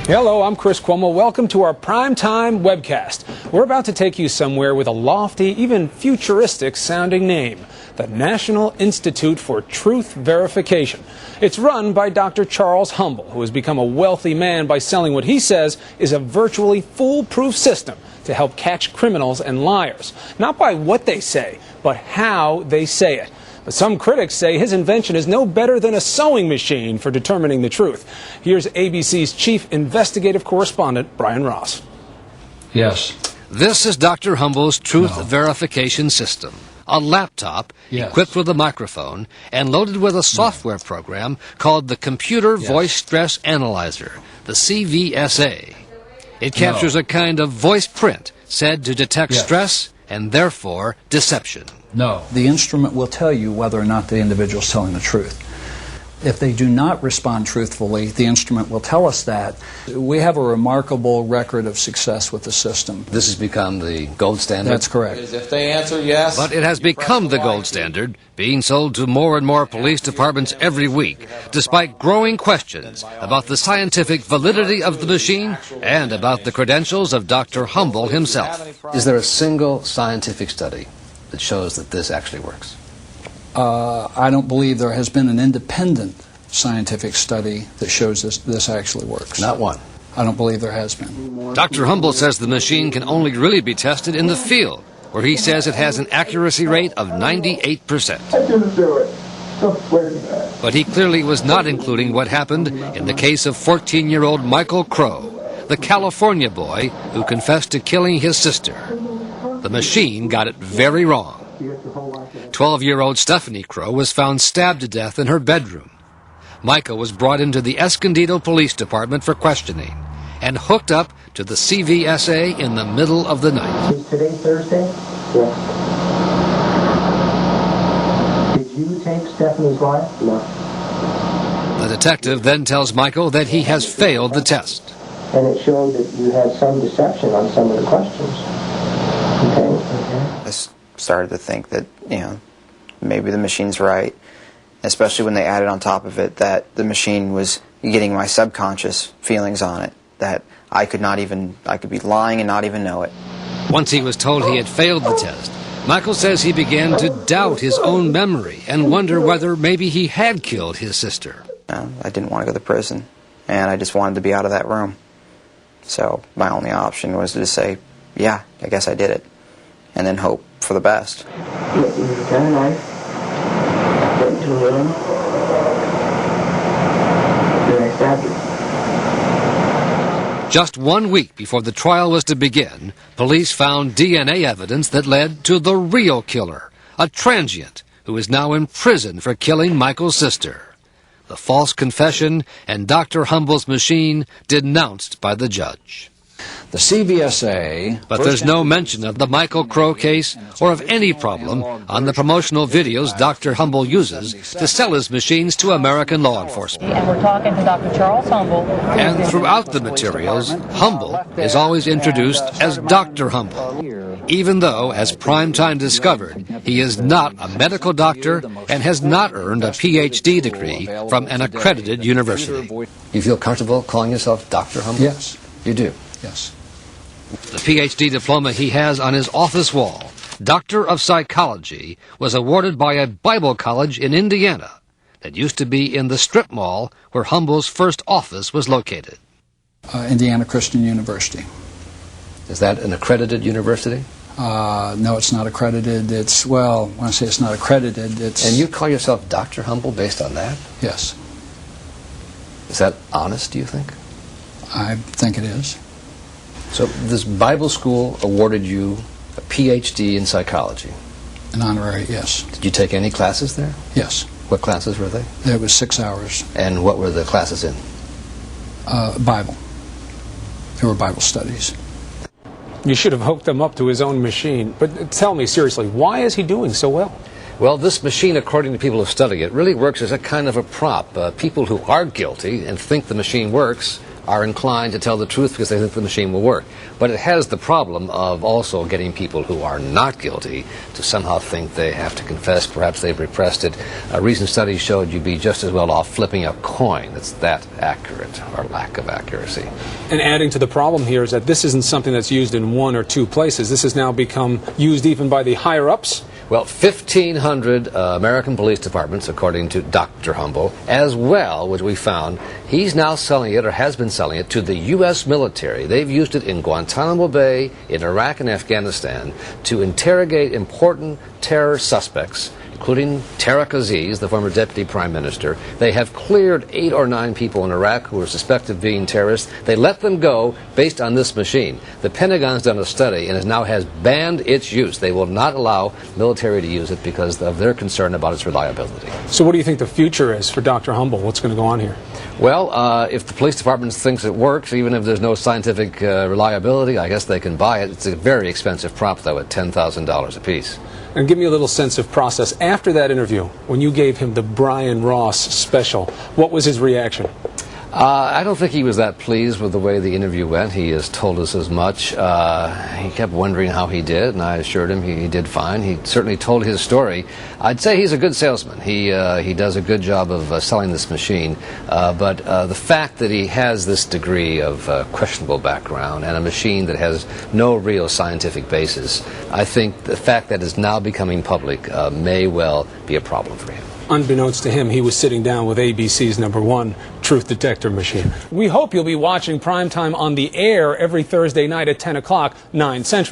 Hello, I'm Chris Cuomo. Welcome to our primetime webcast. We're about to take you somewhere with a lofty, even futuristic sounding name, the National Institute for Truth Verification. It's run by Dr. Charles Humble, who has become a wealthy man by selling what he says is a virtually foolproof system to help catch criminals and liars. Not by what they say, but how they say it. But some critics say his invention is no better than a sewing machine for determining the truth. Here's ABC's chief investigative correspondent, Brian Ross. Yes. This is Dr. Humble's truth verification system. A laptop equipped with a microphone and loaded with a software program called the Computer Voice Stress Analyzer, the CVSA. It captures a kind of voice print said to detect stress and therefore deception. No. The instrument will tell you whether or not the individual is telling the truth. If they do not respond truthfully, the instrument will tell us that. We have a remarkable record of success with the system. This has become the gold standard? That's correct. If they answer yes... But it has become the gold standard, being sold to more and more police departments every week, despite growing questions about the scientific validity of the machine and about the credentials of Dr. Humble himself. Is there a single scientific study that shows that this actually works? I don't believe there has been an independent scientific study that shows this actually works. Not one? I don't believe there has been. Dr. Humble says the machine can only really be tested in the field, where he says it has an accuracy rate of 98%. I didn't do it. But he clearly was not including what happened in the case of 14-year-old Michael Crow, the California boy who confessed to killing his sister. The machine got it very wrong. 12-year-old Stephanie Crow was found stabbed to death in her bedroom. Micah was brought into the Escondido Police Department for questioning and hooked up to the CVSA in the middle of the night. Is today Thursday? Yes. Did you take Stephanie's life? No. The detective then tells Michael that he has failed the test. And it showed that you had some deception on some of the questions. Okay. I started to think that, maybe the machine's right, especially when they added on top of it that the machine was getting my subconscious feelings on it, that I could be lying and not even know it. Once he was told he had failed the test, Michael says he began to doubt his own memory and wonder whether maybe he had killed his sister. I didn't want to go to prison, and I just wanted to be out of that room. So my only option was to just say, yeah, I guess I did it, and then hope for the best. Just 1 week before the trial was to begin, police found DNA evidence that led to the real killer, a transient who is now in prison for killing Michael's sister. The false confession and Dr. Humble's machine denounced by the judge. The CVSA... But there's no mention of the Michael Crow case or of any problem on the promotional videos Dr. Humble uses to sell his machines to American law enforcement. And we're talking to Dr. Charles Humble. And throughout the materials, Humble is always introduced as Dr. Humble, even though, as Primetime discovered, he is not a medical doctor and has not earned a PhD degree from an accredited university. You feel comfortable calling yourself Dr. Humble? Yes. You do? Yes. The PhD diploma he has on his office wall, Doctor of Psychology, was awarded by a Bible college in Indiana that used to be in the strip mall where Humble's first office was located. Indiana Christian University. Is that an accredited university? No, it's not accredited. When I say it's not accredited, it's... And you call yourself Dr. Humble based on that? Yes. Is that honest, do you think? I think it is. So this Bible school awarded you a PhD in psychology? An honorary, yes. Did you take any classes there? Yes. What classes were they? It was 6 hours. And what were the classes in? Bible. There were Bible studies. You should have hooked him up to his own machine. But tell me, seriously, why is he doing so well? Well, this machine, according to people who study it, really works as a kind of a prop. People who are guilty and think the machine works are inclined to tell the truth because they think the machine will work. But it has the problem of also getting people who are not guilty to somehow think they have to confess. Perhaps they've repressed it. A recent study showed you'd be just as well off flipping a coin that's that accurate, or lack of accuracy. And adding to the problem here is that this isn't something that's used in one or two places. This has now become used even by the higher-ups. Well, 1,500 American police departments, according to Dr. Humble, as well, which we found, he's now selling it, or has been selling it, to the U.S. military. They've used it in Guantanamo Bay, in Iraq and Afghanistan, to interrogate important terror suspects, including Tariq Aziz, the former deputy prime minister. They have cleared 8 or 9 people in Iraq who were suspected of being terrorists. They let them go based on this machine. The Pentagon's done a study and now has banned its use. They will not allow military to use it because of their concern about its reliability. So what do you think the future is for Dr. Humble? What's going to go on here? Well, if the police department thinks it works, even if there's no scientific reliability, I guess they can buy it. It's a very expensive prop, though, at $10,000 apiece. And give me a little sense of process. After that interview, when you gave him the Brian Ross special, what was his reaction? I don't think he was that pleased with the way the interview went. He has told us as much. He kept wondering how he did, and I assured him he did fine. He certainly told his story. I'd say he's a good salesman. He does a good job of selling this machine, but the fact that he has this degree of questionable background and a machine that has no real scientific basis, I think the fact that it's now becoming public may well be a problem for him. Unbeknownst to him, he was sitting down with ABC's #1 truth detector machine. We hope you'll be watching Primetime on the air every Thursday night at 10 o'clock, 9 Central.